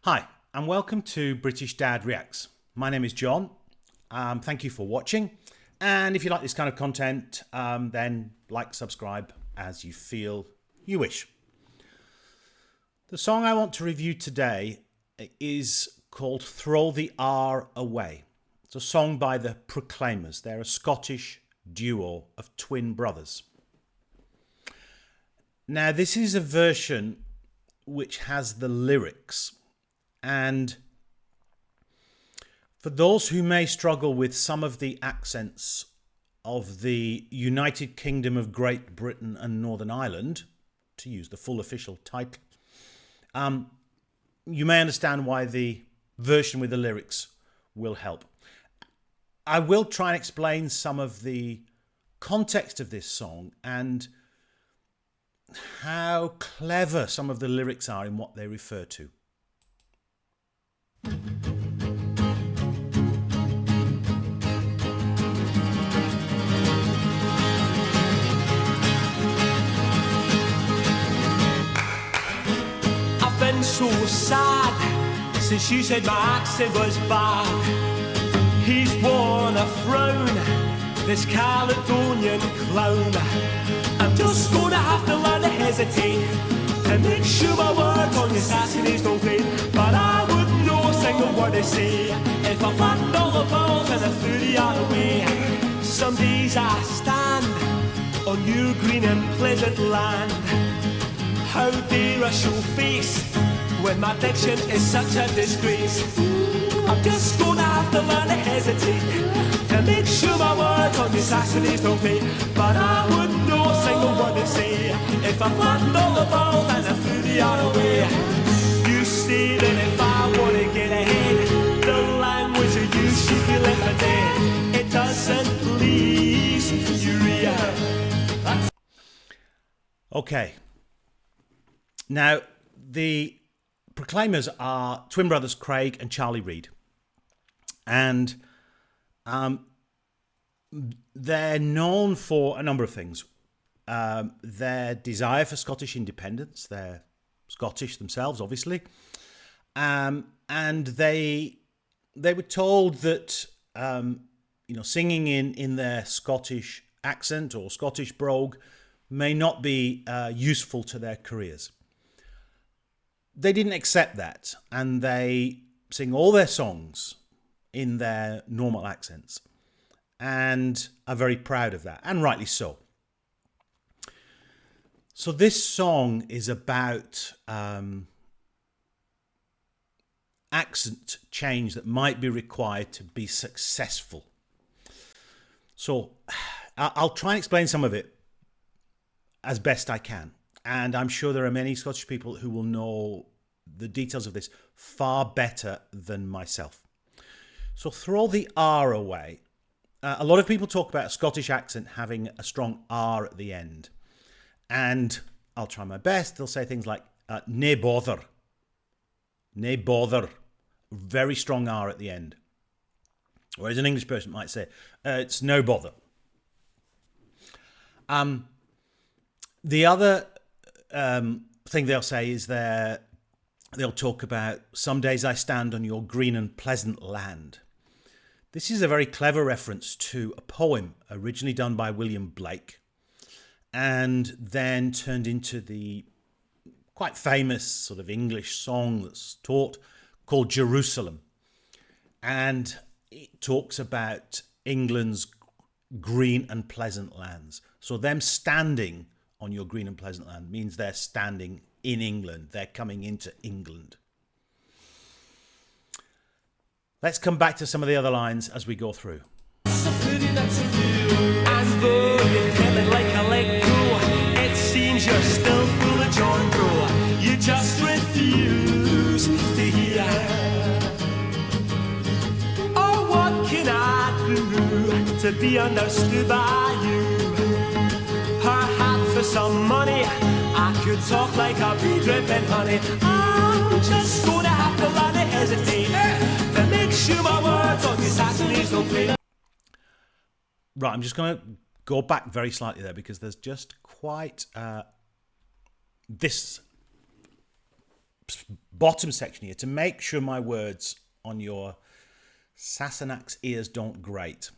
Hi, and welcome to British Dad Reacts. My name is John. Thank you for watching. And if you like this kind of content, then like, subscribe as you feel you wish. The song I want to review today is called Throw the R Away. It's a song by the Proclaimers. They're a Scottish duo of twin brothers. Now, this is a version which has the lyrics. And for those who may struggle with some of the accents of the United Kingdom of Great Britain and Northern Ireland, to use the full official title, you may understand why the version with the lyrics will help. I will try and explain some of the context of this song and how clever some of the lyrics are in what they refer to. I've been so sad since you said my accent was bad. He's worn a frown, this Caledonian clown. I'm just gonna have to learn to hesitate and make sure my words on this accent don't great. But I wouldn't know a single word they say if I flattened all the balls and I threw the other way. Some days I stand on your green and pleasant land. How dare I show face when my diction is such a disgrace? I'm just gonna have to learn to hesitate to make sure my words on this accent don't play. But I wouldn't know a single word they say if I flattened all the balls and I threw the other way. You say that if I wanna get ahead, the language of you should be left for dead. It doesn't please you, yeah. Okay. Now, the Proclaimers are twin brothers Craig and Charlie Reid. And they're known for a number of things. Their desire for Scottish independence. They're Scottish themselves, obviously. And they were told that singing in their Scottish accent or Scottish brogue may not be useful to their careers. They didn't accept that, and they sing all their songs in their normal accents and are very proud of that, and rightly so. So this song is about accent change that might be required to be successful. So I'll try and explain some of it as best I can. And I'm sure there are many Scottish people who will know the details of this far better than myself. So throw the R away. A lot of people talk about a Scottish accent having a strong R at the end. And I'll try my best. They'll say things like, nae bother. Nae bother. Very strong R at the end. Whereas an English person might say, it's no bother. The other thing they'll say is they'll talk about some days I stand on your green and pleasant land. This is a very clever reference to a poem originally done by William Blake and then turned into the quite famous sort of English song that's taught called Jerusalem. And it talks about England's green and pleasant lands. So them standing on your green and pleasant land means they're standing in England. They're coming into England. Let's come back to some of the other lines as we go through. And though you're feeling like a leg pro, it seems you're still full of John Bro. You just refuse to hear. Oh, what can I do to be understood by you? Perhaps for some money I could talk like a bee dripping honey. I'm just gonna have to learn to hesitate to make sure my words on this accent don't play. Right, I'm just going to go back very slightly there because there's just quite this bottom section here to make sure my words on your Sassenachs' ears don't grate.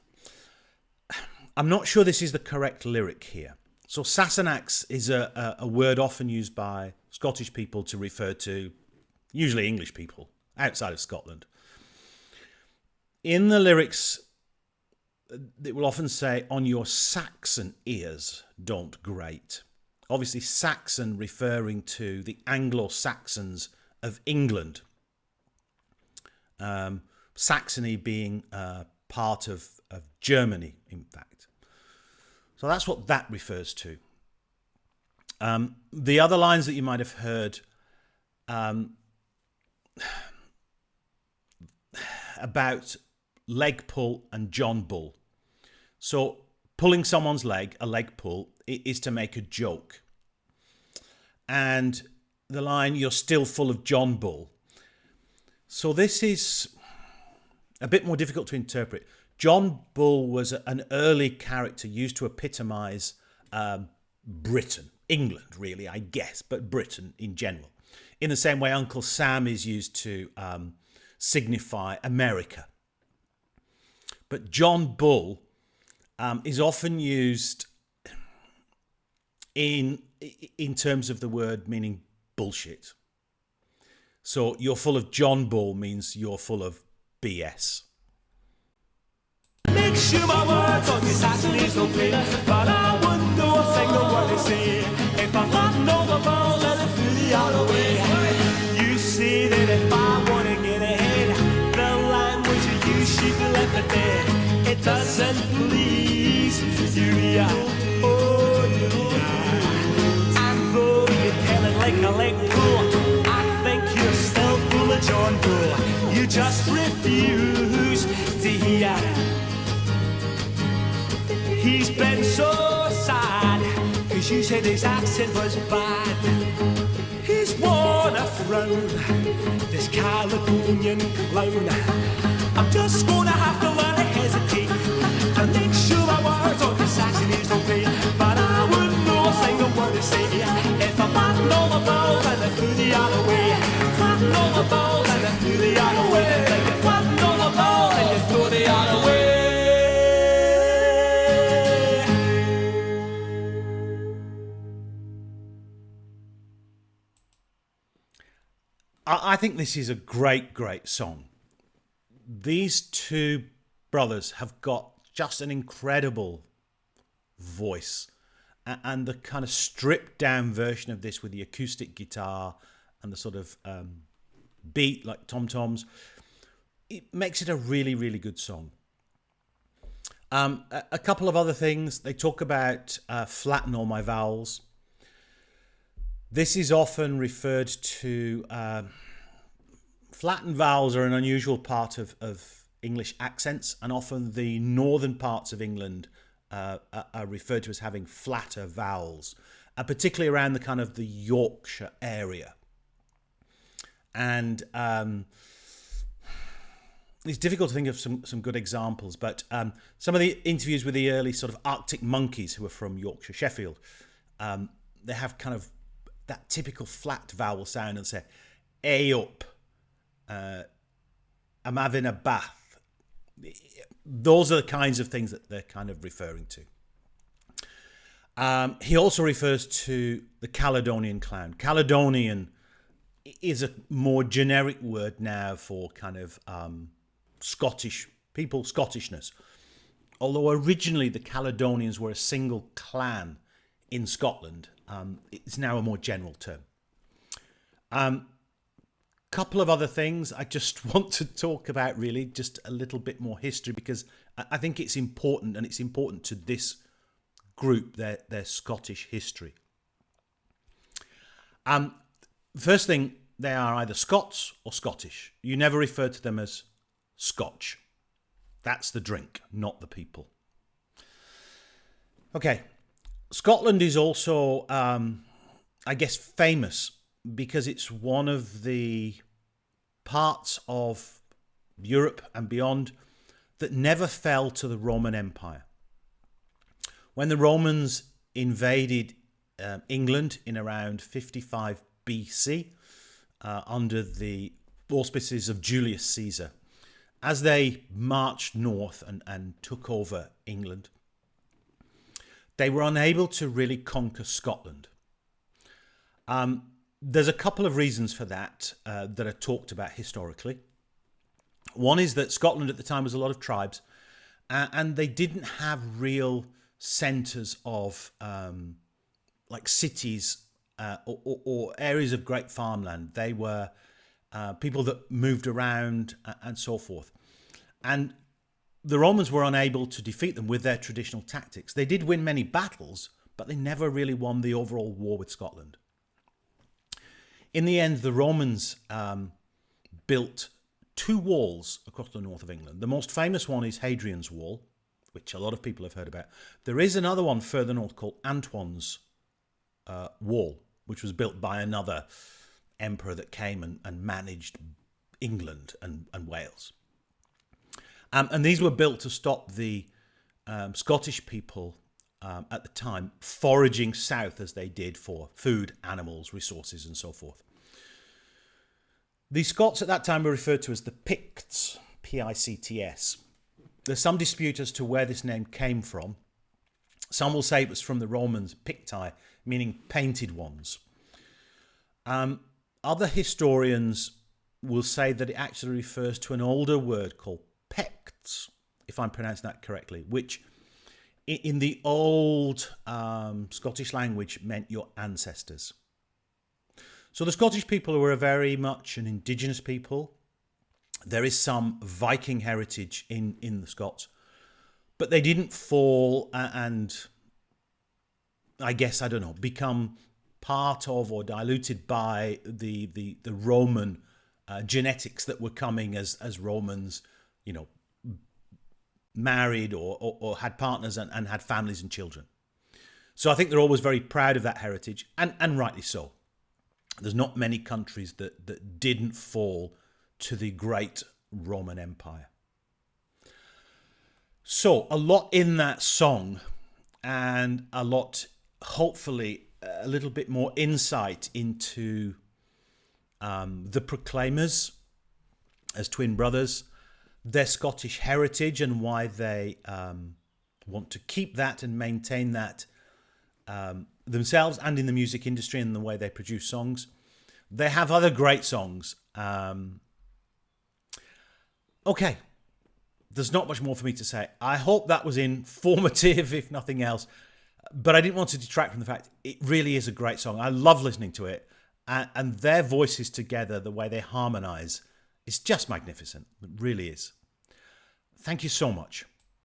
I'm not sure this is the correct lyric here. So Sassenachs is a word often used by Scottish people to refer to usually English people outside of Scotland. In the lyrics, it will often say, on your Saxon ears don't grate. Obviously, Saxon referring to the Anglo-Saxons of England. Saxony being part of Germany, in fact. So that's what that refers to. The other lines that you might have heard about leg pull and John Bull. So pulling someone's leg, a leg pull, is to make a joke. And the line, you're still full of John Bull. So this is a bit more difficult to interpret. John Bull was an early character used to epitomise Britain, England really, I guess, but Britain in general. In the same way Uncle Sam is used to signify America. But John Bull is often used in terms of the word meaning bullshit. So you're full of John Bull means you're full of BS. Make sure my words on this actually is no play, but I wouldn't know a single word they say if I thought all the ball and I threw the other way. You say that if I want to get ahead, the language you use should be left for dead. It doesn't please you, yeah. Oh, yeah. And though you're telling like a leg pull, I think you're still full of John Bull. You just refuse to hear. He's been so sad, cause you said his accent was bad. He's worn a frown, this Caledonian clown. I'm just gonna have to learn to hesitate and make sure my words on the Saxon is okay. But I wouldn't know a single word to say if I'm flatting all the balls and I threw the other way. Flatting all the balls and I threw the other way. Like you're flatting all the balls and you throw the other way. I think this is a great, great song. These two brothers have got just an incredible voice. And the kind of stripped down version of this with the acoustic guitar and the sort of beat like tom-toms, it makes it a really, really good song. A couple of other things. They talk about flatten all my vowels. This is often referred to... flattened vowels are an unusual part of English accents, and often the northern parts of England are referred to as having flatter vowels, particularly around the kind of the Yorkshire area. And it's difficult to think of some good examples, but some of the interviews with the early sort of Arctic Monkeys who are from Yorkshire, Sheffield, they have kind of that typical flat vowel sound and say, "Hey up, I'm having a bath." Those are the kinds of things that they're kind of referring to. He also refers to the Caledonian clown. Caledonian is a more generic word now for kind of Scottish people, Scottishness. Although originally the Caledonians were a single clan in Scotland, it's now a more general term. Couple of other things I just want to talk about, really, just a little bit more history, because I think it's important, and it's important to this group, their Scottish history. First thing, they are either Scots or Scottish. You never refer to them as Scotch. That's the drink, not the people. Okay, Scotland is also, I guess, famous because it's one of the parts of Europe and beyond that never fell to the Roman Empire. When the Romans invaded England in around 55 BC, under the auspices of Julius Caesar, as they marched north and took over England, they were unable to really conquer Scotland. There's a couple of reasons for that that are talked about historically. One is that Scotland at the time was a lot of tribes, and they didn't have real centres of like cities or areas of great farmland. They were people that moved around and so forth. And the Romans were unable to defeat them with their traditional tactics. They did win many battles, but they never really won the overall war with Scotland. In the end, the Romans built 2 walls across the north of England. The most famous one is Hadrian's Wall, which a lot of people have heard about. There is another one further north called Antoine's Wall, which was built by another emperor that came and managed England and Wales. And these were built to stop the Scottish people at the time foraging south as they did for food, animals, resources, and so forth. The Scots at that time were referred to as the Picts, P-I-C-T-S. There's some dispute as to where this name came from. Some will say it was from the Romans, picti, meaning painted ones. Other historians will say that it actually refers to an older word called Pects, if I'm pronouncing that correctly, which in the old Scottish language meant your ancestors. So the Scottish people were very much an indigenous people. There is some Viking heritage in the Scots, but they didn't fall and, I guess, I don't know, become part of or diluted by the Roman genetics that were coming as Romans, you know, married or had partners and had families and children. So I think they're always very proud of that heritage, and rightly so. There's not many countries that didn't fall to the great Roman Empire. So a lot in that song, and a lot, hopefully, a little bit more insight into the Proclaimers as twin brothers, their Scottish heritage and why they want to keep that and maintain that themselves and in the music industry and the way they produce songs. They have other great songs. Okay, there's not much more for me to say. I hope that was informative, if nothing else. But I didn't want to detract from the fact it really is a great song. I love listening to it. And their voices together, the way they harmonise, is just magnificent. It really is. Thank you so much.